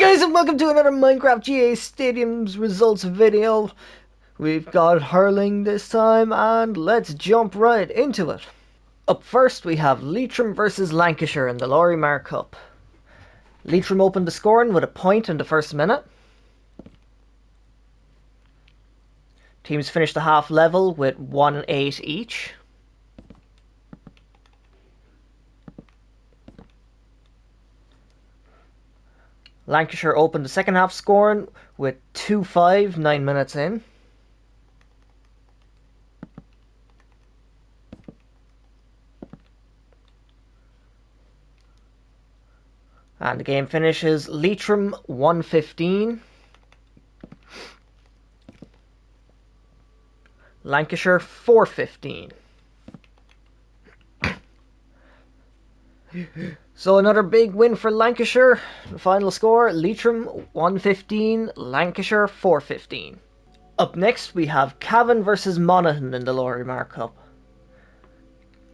Guys, and welcome to another Minecraft GA Stadiums results video. We've got hurling this time, and let's jump right into it. Up first, we have Leitrim versus Lancashire in the Lorimar Cup. Leitrim opened the scoring with a point in the first minute. Teams finished the half level with 1-8 each. Lancashire opened the second half scoring with 2-5 9 minutes in. And the game finishes Leitrim 1-15. Lancashire 4-15. So another big win for Lancashire. The final score, Leitrim 1-15, Lancashire 4-15. Up next we have Cavan versus Monaghan in the Lorimar Cup.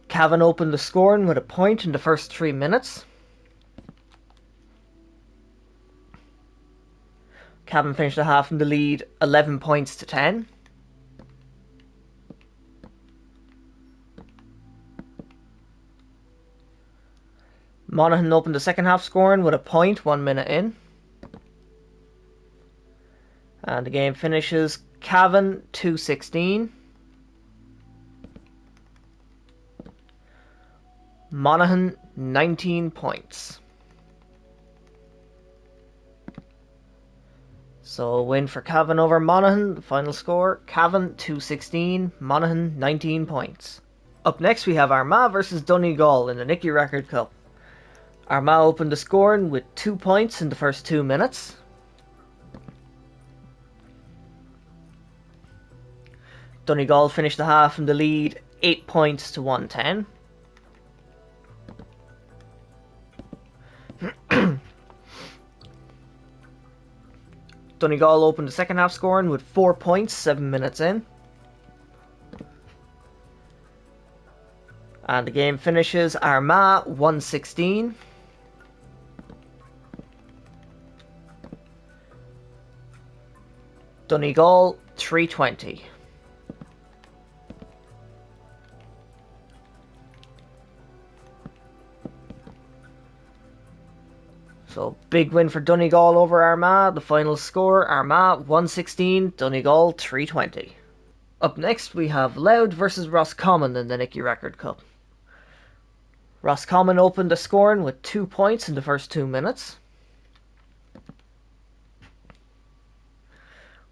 Cavan opened the scoring with a point in the first 3 minutes. Cavan finished the half in the lead 11 points to 10. Monaghan opened the second half scoring with a point 1 minute in. And the game finishes Cavan 2-16. Monaghan 19 points. So a win for Cavan over Monaghan. The final score, Cavan 2-16, Monaghan 19 points. Up next we have Armagh versus Donegal in the Nicky Record Cup. Armagh opened the scoring with 2 points in the first 2 minutes. Donegal finished the half in the lead 8 points to 110. Donegal opened the second half scoring with 4 points 7 minutes in. And the game finishes Armagh 1-16. Donegal 3-20. So big win for Donegal over Armagh. The final score, Armagh 1-16, Donegal 3-20. Up next we have Louth versus Roscommon in the Nicky Record Cup. Roscommon opened the scoring with 2 points in the first 2 minutes.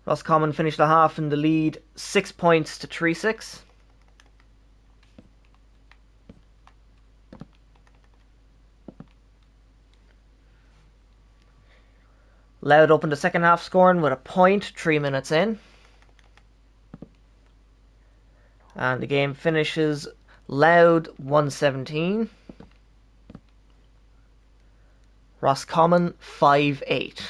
Roscommon finished the half in the lead 6 points to 3-6. Louth opened the second half scoring with a point 3 minutes in. And the game finishes Louth 1-17. Roscommon 5-8.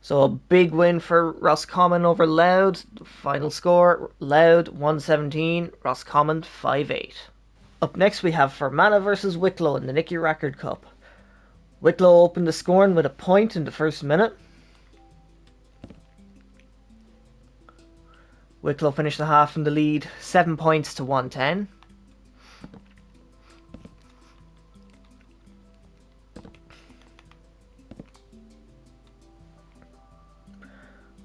So a big win for Roscommon over Louth. The final score, Louth 1-17, Roscommon 5-8. Up next we have Fermanagh versus Wicklow in the Nicky Record Cup. Wicklow opened the scoring with a point in the first minute. Wicklow finished the half in the lead 7 points to 110.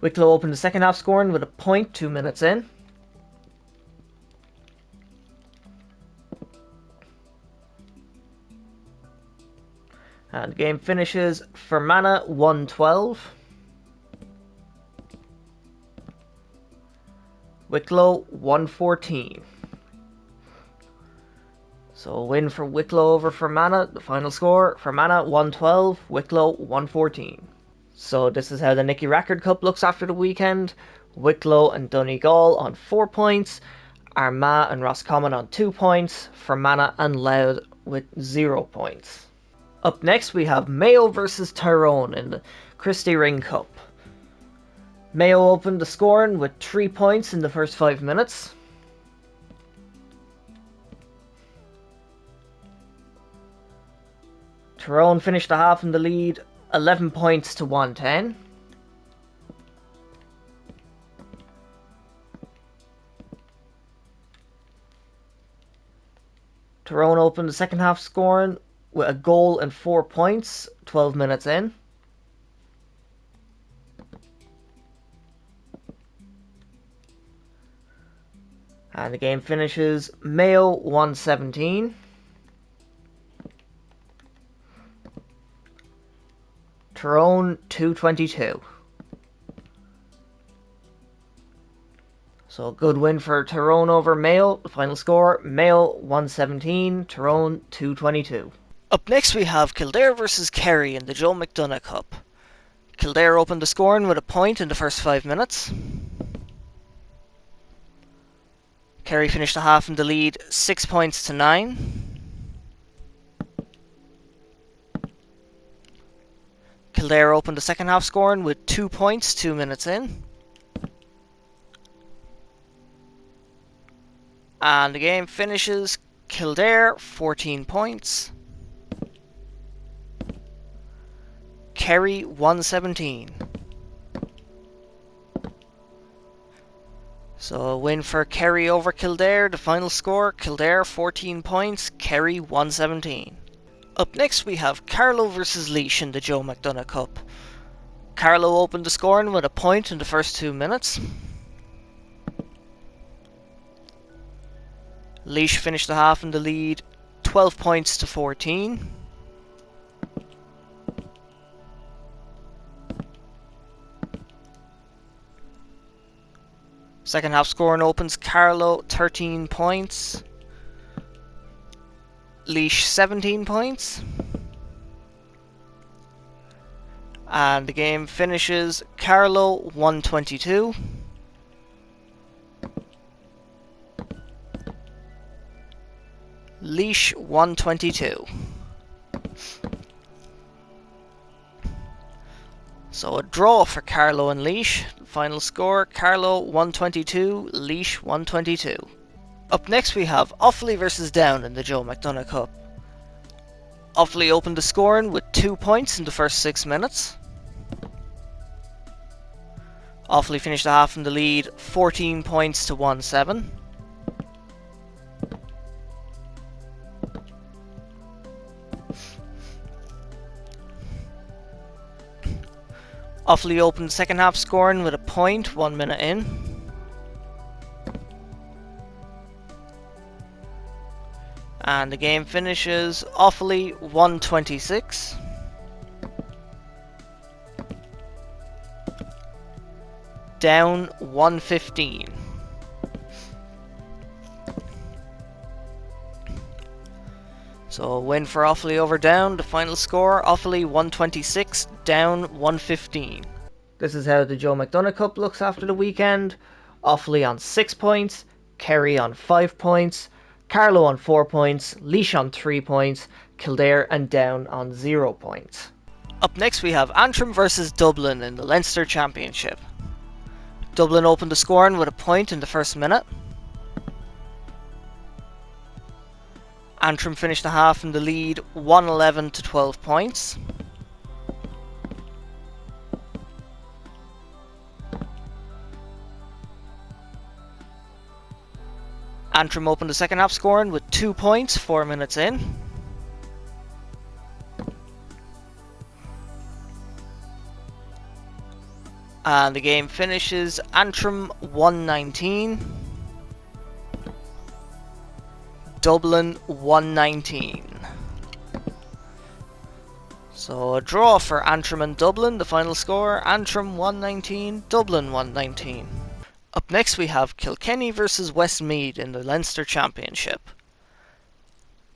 Wicklow opened the second half scoring with a point 2 minutes in. And the game finishes Fermanagh 1-12. Wicklow 1-14. So a win for Wicklow over Fermanagh. The final score, Fermanagh 1-12, Wicklow 1-14. So this is how the Nicky Record Cup looks after the weekend. Wicklow and Donegal on 4 points. Armagh and Roscommon on 2 points. Fermanagh and Louth with 0 points. Up next we have Mayo versus Tyrone in the Christy Ring Cup. Mayo opened the scoring with 3 points in the first 5 minutes. Tyrone finished the half in the lead, 11 points to 110. Tyrone opened the second half scoring with a goal and 4 points, 12 minutes in. And the game finishes Mayo 117. Tyrone 222. So a good win for Tyrone over Mayo. The final score, Mayo 117, Tyrone 222. Up next we have Kildare versus Kerry in the Joe McDonagh Cup. Kildare opened the scoring with a point in the first 5 minutes. Kerry finished the half in the lead, 6 points to 9. Kildare opened the second half scoring with 2 points, 2 minutes in. And the game finishes Kildare 14 points, Kerry 117. So a win for Kerry over Kildare. The final score, Kildare 14 points, Kerry 117. Up next we have Carlow versus Laois in the Joe McDonagh Cup. Carlow opened the scoring with a point in the first 2 minutes. Laois finished the half in the lead, 12 points to 14. Second half scoring opens Carlow 13 points, Laois 17 points. And the game finishes Carlow 122. Laois 122. So a draw for Carlow and Laois. Final score, Carlow 122, Laois 122. Up next we have Offaly versus Down in the Joe McDonagh Cup. Offaly opened the scoring with 2 points in the first 6 minutes. Offaly finished the half in the lead, 14 points to 17. Offaly opened the second half scoring with a point, 1 minute in. And the game finishes Offaly 126. Down 115. So a win for Offaly over Down. The final score, Offaly 126, Down 115. This is how the Joe McDonagh Cup looks after the weekend. Offaly on 6 points, Kerry on 5 points, Carlow on 4 points, Laois on 3 points, Kildare and Down on 0 points. Up next we have Antrim versus Dublin in the Leinster Championship. Dublin opened the scoring with a point in the first minute. Antrim finished the half in the lead, 111 to 12 points. Antrim opened the second half scoring with 2 points, 4 minutes in. And the game finishes Antrim 119, Dublin 119. So a draw for Antrim and Dublin. The final score, Antrim 119, Dublin 119. Up next we have Kilkenny versus Westmeath in the Leinster Championship.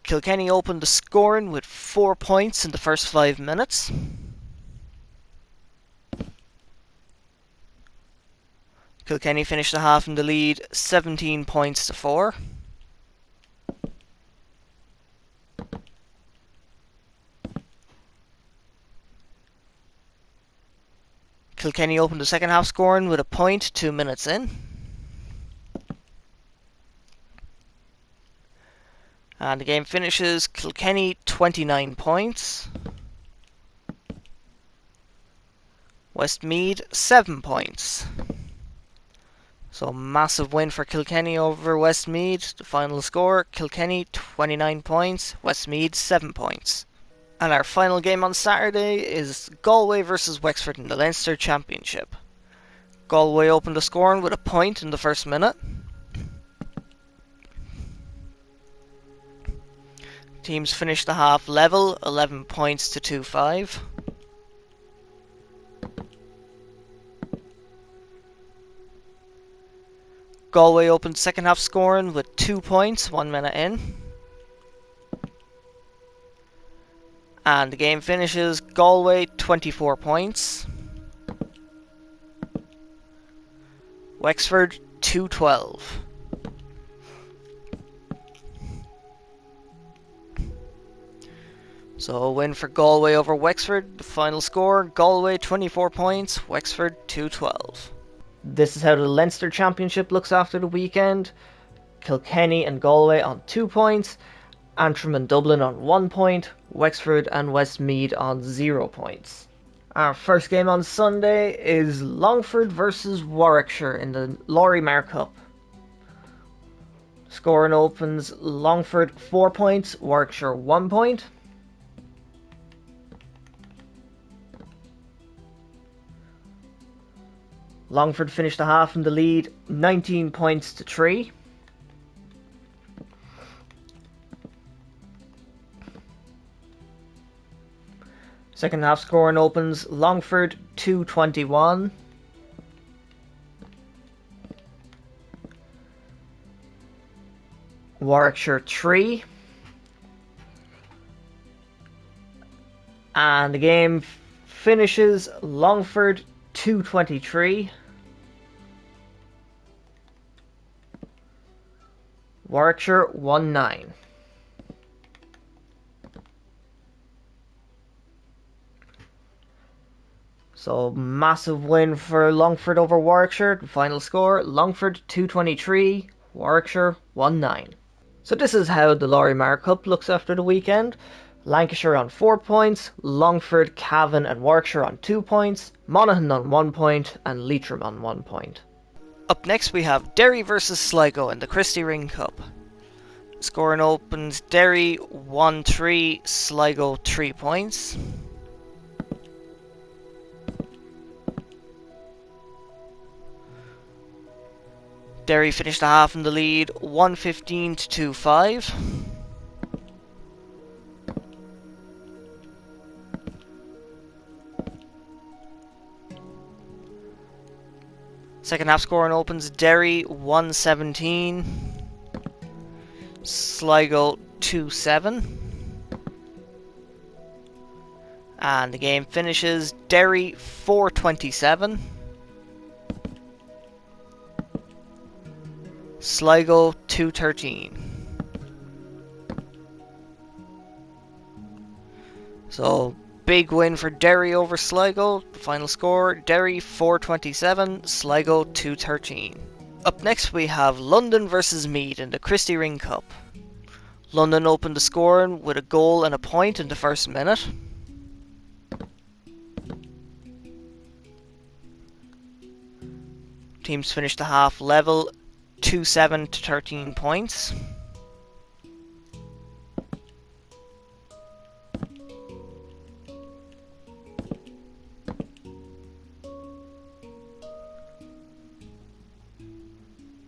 Kilkenny opened the scoring with 4 points in the first 5 minutes. Kilkenny finished the half in the lead, 17 points to 4. Kilkenny opened the second half scoring with a point, 2 minutes in. And the game finishes Kilkenny 29 points, Westmeath 7 points. So massive win for Kilkenny over Westmeath. The final score, Kilkenny 29 points, Westmeath 7 points. And our final game on Saturday is Galway versus Wexford in the Leinster Championship. Galway opened the scoring with a point in the first minute. Teams finished the half level, 11 points to 2-5. Galway opened second half scoring with 2 points, 1 minute in. And the game finishes Galway 24 points. Wexford 2-12. So a win for Galway over Wexford. The final score, Galway 24 points, Wexford 2-12. This is how the Leinster Championship looks after the weekend. Kilkenny and Galway on 2 points. Antrim and Dublin on 1 point. Wexford and Westmeath on 0 points. Our first game on Sunday is Longford versus Warwickshire in the Laurie-Mar Cup. Scoring opens Longford 4 points, Warwickshire 1 point. Longford finished the half in the lead, 19 points to 3. Second half scoring opens Longford 2-21. Warwickshire 3. And the game finishes Longford 2-23. Warwickshire 1-9. So massive win for Longford over Warwickshire. The final score, Longford 2-23, Warwickshire 1-9. So this is how the Laurie-Mar Cup looks after the weekend. Lancashire on 4 points, Longford, Cavan and Warwickshire on 2 points, Monaghan on 1 point and Leitrim on 1 point. Up next we have Derry versus Sligo in the Christy Ring Cup. Scoring opens Derry 1-3, Sligo 3 points. Derry finished the half in the lead, 115 to 2-5. Second half scoring opens Derry 117, Sligo 2-7. And the game finishes Derry 4-27. Sligo 2-13. So big win for Derry over Sligo. The final score, Derry 4-27, Sligo 2-13. Up next we have London versus Meath in the Christy Ring Cup. London opened the scoring with a goal and a point in the first minute. Teams finished the half level, 2-7 to 13 points.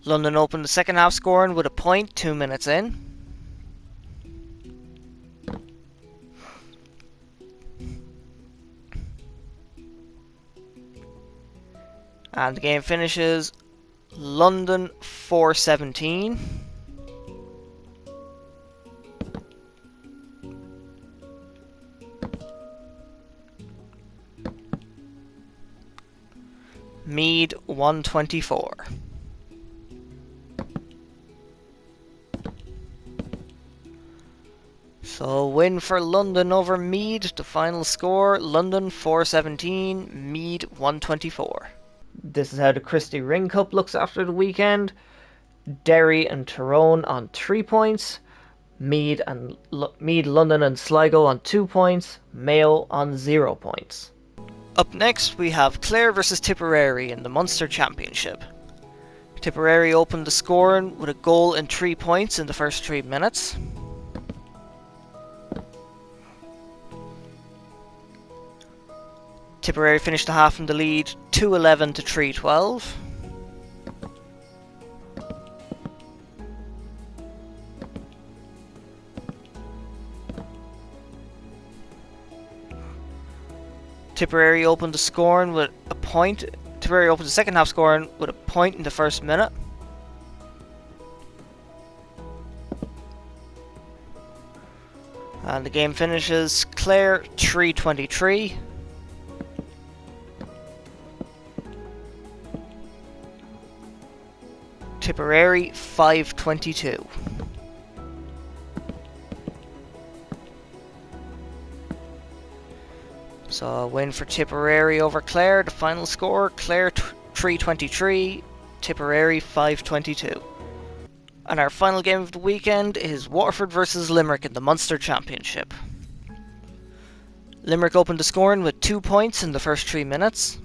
London opened the second half scoring with a point 2 minutes in. And the game finishes London 4-17. Meath 124. So win for London over Meath. The final score, London 4-17, Meath 124. This is how the Christy Ring Cup looks after the weekend. Derry and Tyrone on 3 points. Meath, London and Sligo on 2 points. Mayo on 0 points. Up next we have Clare versus Tipperary in the Munster Championship. Tipperary opened the scoring with a goal and 3 points in the first 3 minutes. Tipperary finished the half in the lead 2-11 to 3-12. Tipperary opened the scoring with a point. Tipperary opened the second half scoring with a point in the first minute. And the game finishes Clare 3-23. Tipperary 5-22. So a win for Tipperary over Clare. The final score, Clare 3-23, Tipperary 5-22. And our final game of the weekend is Waterford versus Limerick in the Munster Championship. Limerick opened the scoring with 2 points in the first 3 minutes.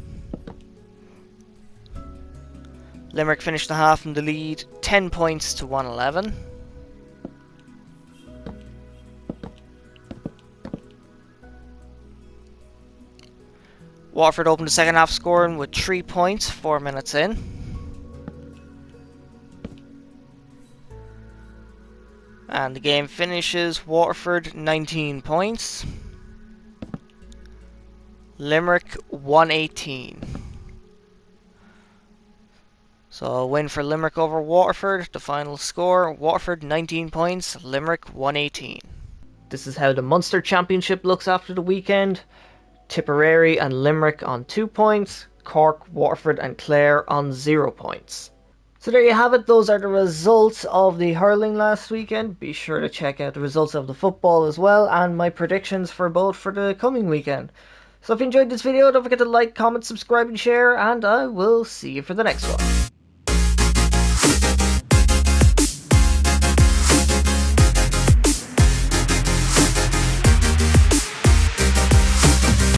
Limerick finished the half in the lead 10 points to 111. Waterford opened the second half scoring with 3 points 4 minutes in. And the game finishes Waterford 19 points. Limerick 118. So a win for Limerick over Waterford. The final score, Waterford 19 points, Limerick 118. This is how the Munster Championship looks after the weekend. Tipperary and Limerick on 2 points, Cork, Waterford and Clare on 0 points. So there you have it, those are the results of the hurling last weekend. Be sure to check out the results of the football as well, and my predictions for both for the coming weekend. So if you enjoyed this video, don't forget to like, comment, subscribe and share, and I will see you for the next one.